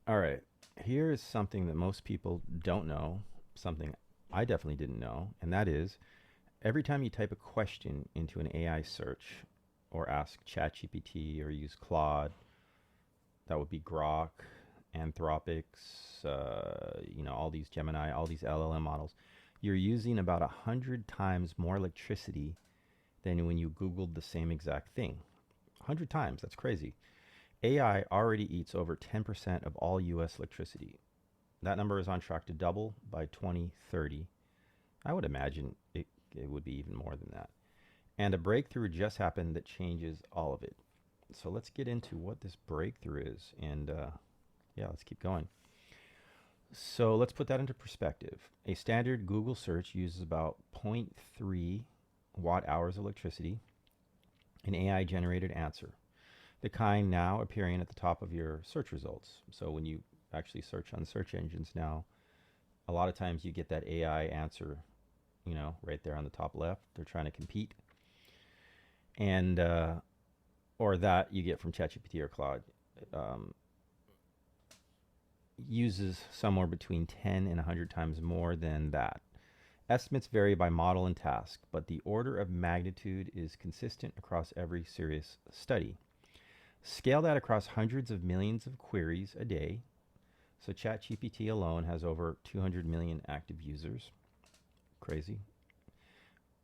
All right. Here is something that most people don't know, something I definitely didn't know, and that is every time you type a question into an AI search or ask ChatGPT or use Claude, that would be Grok, Anthropics, all these Gemini, all these LLM models, you're using about 100 times more electricity than when you Googled the same exact thing. 100 times, that's crazy. AI already eats over 10% of all US electricity. That number is on track to double by 2030. I would imagine it would be even more than that. And a breakthrough just happened that changes all of it. So let's get into what this breakthrough is. And yeah, let's keep going. So let's put that into perspective. A standard Google search uses about zero point 0.3 watt hours of electricity, an AI generated answer, the kind now appearing at the top of your search results. So when you actually search on search engines now, a lot of times you get that AI answer, right there on the top left. They're trying to compete, and or that you get from ChatGPT or Claude, um, uses somewhere between 10 and 100 times more than that. Estimates vary by model and task, but the order of magnitude is consistent across every serious study. Scale that across hundreds of millions of queries a day. So ChatGPT alone has over 200 million active users. Crazy.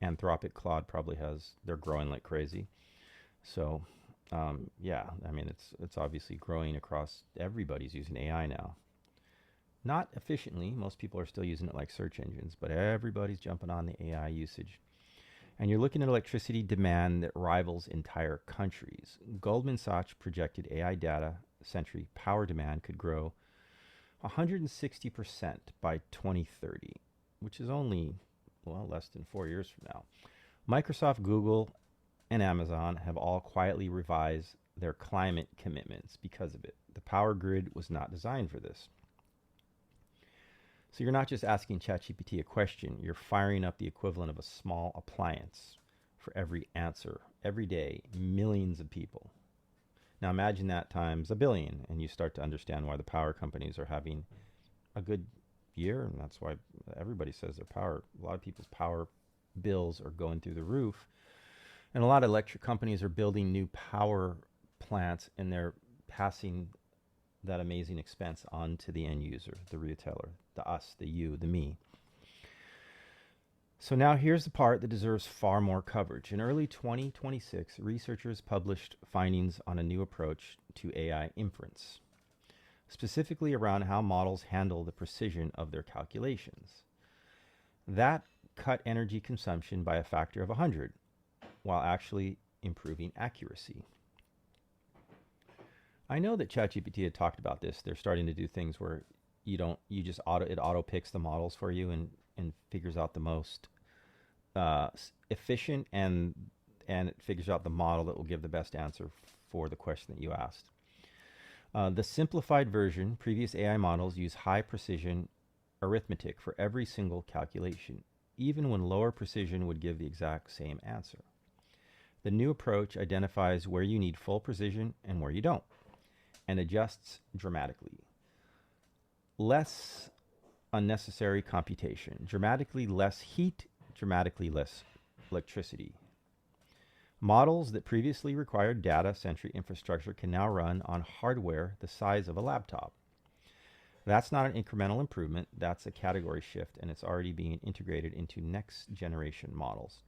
Anthropic Claude probably has, they're growing like crazy. So, yeah, I mean, it's obviously growing across, everybody's using AI now. Not efficiently, most people are still using it like search engines, but everybody's jumping on the AI usage. And you're looking at electricity demand that rivals entire countries. Goldman Sachs projected AI data century power demand could grow 160% by 2030, which is only, well, less than 4 years from now. Microsoft, Google, and Amazon have all quietly revised their climate commitments because of it. The power grid was not designed for this. So you're not just asking ChatGPT a question, you're firing up the equivalent of a small appliance for every answer. Every day, millions of people. Now imagine that times a billion, and you start to understand why the power companies are having a good year, and that's why everybody says a lot of people's power bills are going through the roof. And a lot of electric companies are building new power plants, and they're passing that amazing expense on to the end user, the retailer, the us, the you, the me. So now here's the part that deserves far more coverage. In early 2026, researchers published findings on a new approach to AI inference, specifically around how models handle the precision of their calculations. That cut energy consumption by a factor of 100 while actually improving accuracy. I know that ChatGPT had talked about this. They're starting to do things where you just auto picks the models for you and figures out the most efficient, and it figures out the model that will give the best answer for the question that you asked. The simplified version, previous AI models use high precision arithmetic for every single calculation, even when lower precision would give the exact same answer. The new approach identifies where you need full precision and where you don't, and adjusts dramatically. Less unnecessary computation, dramatically less heat, dramatically less electricity. Models that previously required data centric infrastructure can now run on hardware the size of a laptop. That's not an incremental improvement, that's a category shift, and it's already being integrated into next generation models.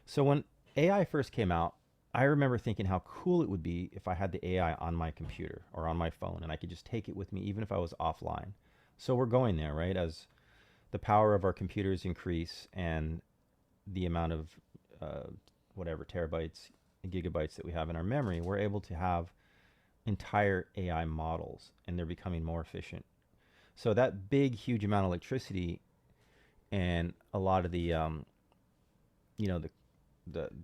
So when AI first came out, I remember thinking how cool it would be if I had the AI on my computer or on my phone and I could just take it with me even if I was offline. So we're going there, right? As the power of our computers increase and the amount of whatever terabytes and gigabytes that we have in our memory, we're able to have entire AI models, and they're becoming more efficient. So that big, huge amount of electricity and a lot of the you know the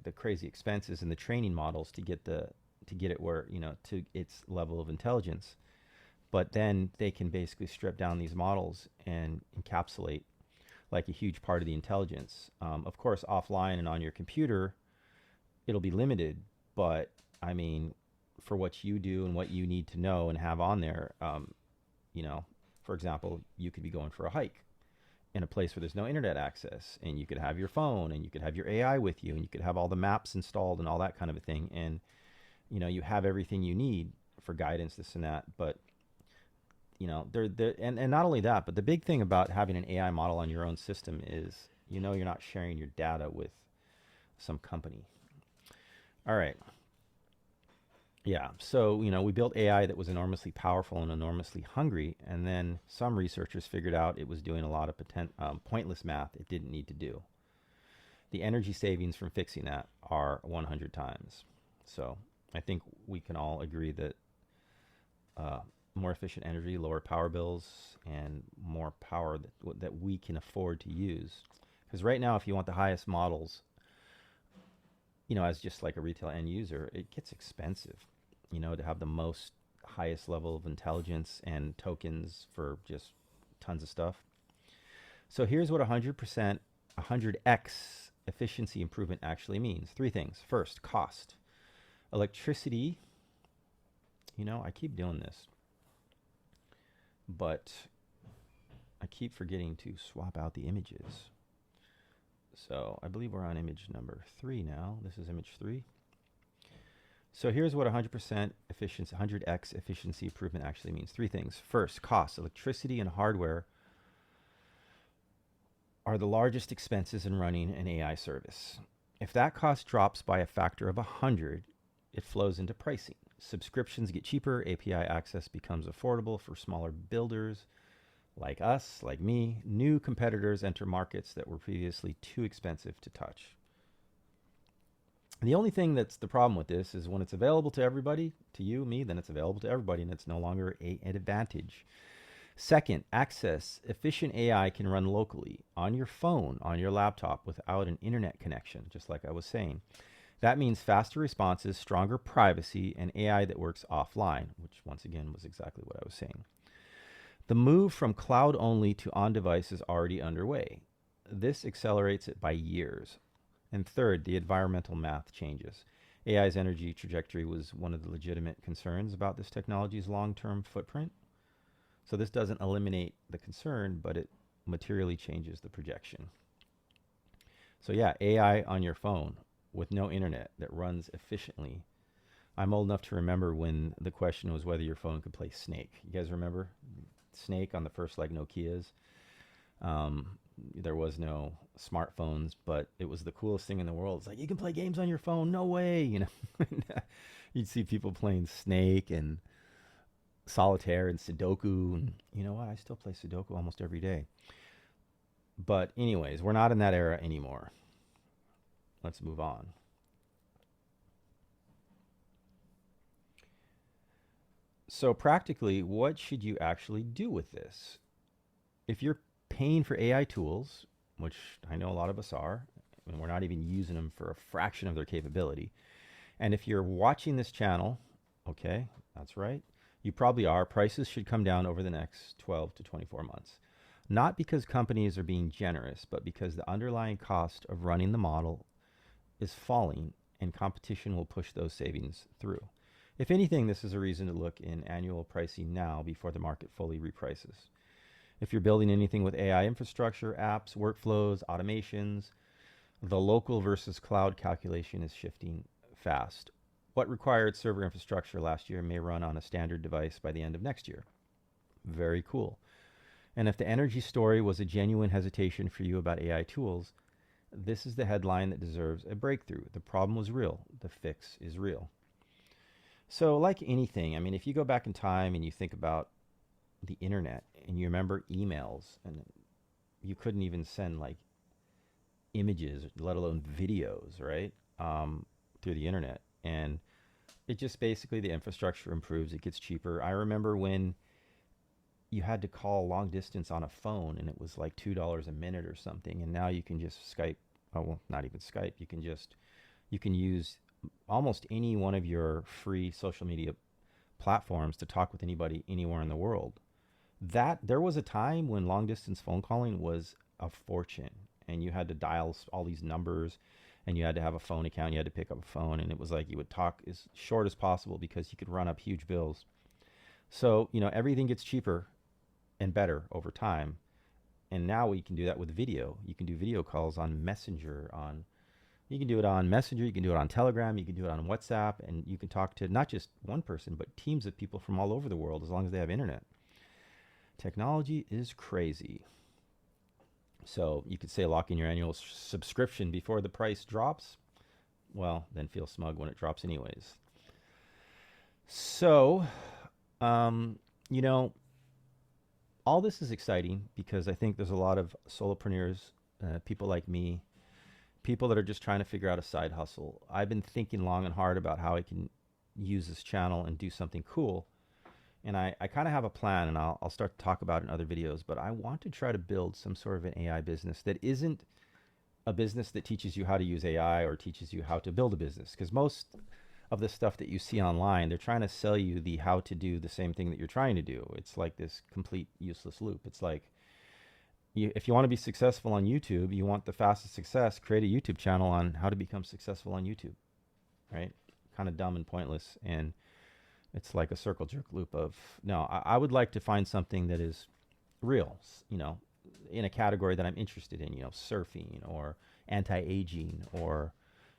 the crazy expenses and the training models to get it where to its level of intelligence, but then they can basically strip down these models and encapsulate like a huge part of the intelligence. Of course, offline and on your computer, it'll be limited, but I mean, for what you do and what you need to know and have on there, You know, for example, you could be going for a hike in a place where there's no internet access, and you could have your phone, and you could have your AI with you, and you could have all the maps installed and all that kind of a thing. And, you know, you have everything you need for guidance, this and that. But, you know, and not only that, but the big thing about having an AI model on your own system is, you know, you're not sharing your data with some company. All right. Yeah. So, you know, we built AI that was enormously powerful and enormously hungry. And then some researchers figured out it was doing a lot of pointless math it didn't need to do. The energy savings from fixing that are 100 times. So I think we can all agree that more efficient energy, lower power bills, and more power that we can afford to use. Because right now, if you want the highest models, you know, as just like a retail end user, it gets expensive, you know, to have the most highest level of intelligence and tokens for just tons of stuff. So here's what 100%, 100x efficiency improvement actually means. Three things. First, cost. Electricity, you know, I keep doing this, but I keep forgetting to swap out the images. So I believe we're on image number 3 now. This is image 3. So here's what 100% efficiency, 100x efficiency improvement actually means. Three things. First, cost. Electricity and hardware are the largest expenses in running an AI service. If that cost drops by a factor of 100, it flows into pricing. Subscriptions get cheaper, API access becomes affordable for smaller builders like us, like me. New competitors enter markets that were previously too expensive to touch. The only thing that's the problem with this is when it's available to everybody, to you, me, then it's available to everybody, and it's no longer an advantage. Second, access. Efficient AI can run locally on your phone, on your laptop, without an internet connection, just like I was saying. That means faster responses, stronger privacy, and AI that works offline, which once again was exactly what I was saying. The move from cloud only to on device is already underway. This accelerates it by years. And third, the environmental math changes. AI's energy trajectory was one of the legitimate concerns about this technology's long-term footprint. So this doesn't eliminate the concern, but it materially changes the projection. So yeah, AI on your phone with no internet that runs efficiently. I'm old enough to remember when the question was whether your phone could play Snake. You guys remember Snake on the first like Nokias? There was no smartphones, but it was the coolest thing in the world. It's like, you can play games on your phone. No way, you know. You'd see people playing Snake and Solitaire and Sudoku. And you know what? I still play Sudoku almost every day. But anyways, we're not in that era anymore. Let's move on. So practically, what should you actually do with this? If you're paying for AI tools, which I know a lot of us are, and we're not even using them for a fraction of their capability, and if you're watching this channel, okay, that's right, you probably are, prices should come down over the next 12 to 24 months. Not because companies are being generous, but because the underlying cost of running the model is falling and competition will push those savings through. If anything, this is a reason to look in annual pricing now before the market fully reprices. If you're building anything with AI infrastructure, apps, workflows, automations, the local versus cloud calculation is shifting fast. What required server infrastructure last year may run on a standard device by the end of next year. Very cool. And if the energy story was a genuine hesitation for you about AI tools, this is the headline that deserves a breakthrough. The problem was real. The fix is real. So like anything, I mean, if you go back in time and you think about the internet and you remember emails, and you couldn't even send like images, let alone videos, right? Through the internet. And it just basically, the infrastructure improves, it gets cheaper. I remember when you had to call long distance on a phone and it was like $2 a minute or something. And now you can just Skype, oh, well, not even Skype. You can use almost any one of your free social media platforms to talk with anybody anywhere in the world. There was a time when long distance phone calling was a fortune, and you had to dial all these numbers, and you had to have a phone account. You had to pick up a phone, and it was like you would talk as short as possible because you could run up huge bills. So, you know, everything gets cheaper and better over time. And now we can do that with video. You can do video calls on Messenger, on you can do it on Messenger, you can do it on Telegram, you can do it on WhatsApp, and you can talk to not just one person, but teams of people from all over the world as long as they have internet. Technology is crazy. So you could say lock in your annual subscription before the price drops. Well, then feel smug when it drops anyways. So, you know, all this is exciting because I think there's a lot of solopreneurs, people like me, people that are just trying to figure out a side hustle. I've been thinking long and hard about how I can use this channel and do something cool. And I kind of have a plan, and I'll start to talk about it in other videos, but I want to try to build some sort of an AI business that isn't a business that teaches you how to use AI or teaches you how to build a business. Because most of the stuff that you see online, they're trying to sell you the how to do the same thing that you're trying to do. It's like this complete useless loop. It's like, if you want to be successful on YouTube, you want the fastest success, create a YouTube channel on how to become successful on YouTube, right? Kind of dumb and pointless. And it's like a circle jerk loop of, no, I would like to find something that is real, you know, in a category that I'm interested in, you know, surfing or anti-aging or,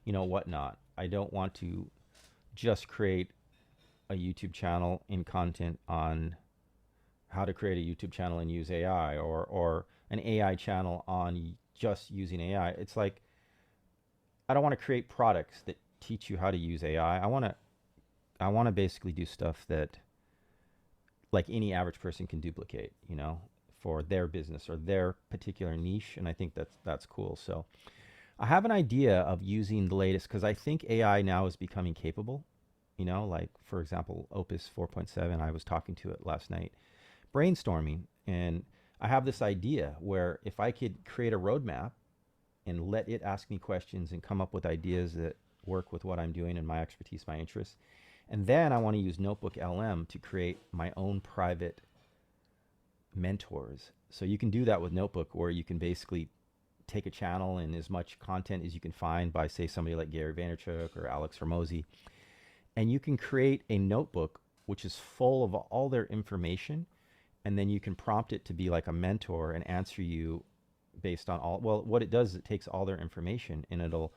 you know, whatnot. I don't want to just create a YouTube channel in content on how to create a YouTube channel and use AI, or an AI channel on just using AI. It's like, I don't want to create products that teach you how to use AI. I want to basically do stuff that like any average person can duplicate, you know, for their business or their particular niche. And I think that's cool. So I have an idea of using the latest, because I think AI now is becoming capable, you know, like for example, Opus 4.7, I was talking to it last night, brainstorming. And I have this idea where if I could create a roadmap and let it ask me questions and come up with ideas that work with what I'm doing and my expertise, my interests. And then I want to use Notebook LM to create my own private mentors. So you can do that with Notebook, where you can basically take a channel and as much content as you can find by, say, somebody like Gary Vaynerchuk or Alex Hormozy, and you can create a notebook which is full of all their information, and then you can prompt it to be like a mentor and answer you based on all, well, what it does is it takes all their information and it'll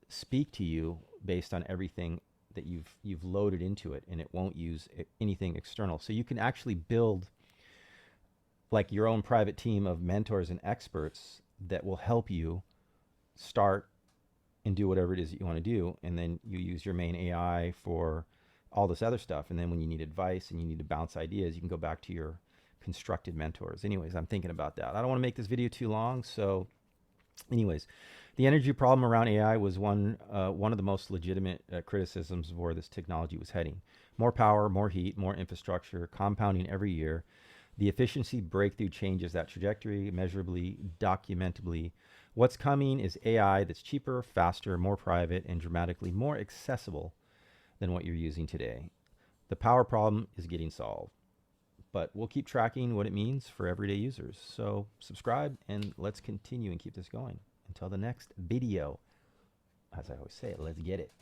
speak to you based on everything that you've loaded into it, and it won't use anything external. So you can actually build like your own private team of mentors and experts that will help you start and do whatever it is that you want to do. And then you use your main AI for all this other stuff. And then when you need advice and you need to bounce ideas, you can go back to your constructed mentors. Anyways, I'm thinking about that. I don't want to make this video too long. So anyways, the energy problem around AI was one of the most legitimate criticisms of where this technology was heading. More power, more heat, more infrastructure, compounding every year. The efficiency breakthrough changes that trajectory measurably, documentably. What's coming is AI that's cheaper, faster, more private, and dramatically more accessible than what you're using today. The power problem is getting solved, but we'll keep tracking what it means for everyday users. So subscribe and let's continue and keep this going until the next video. As I always say, let's get it.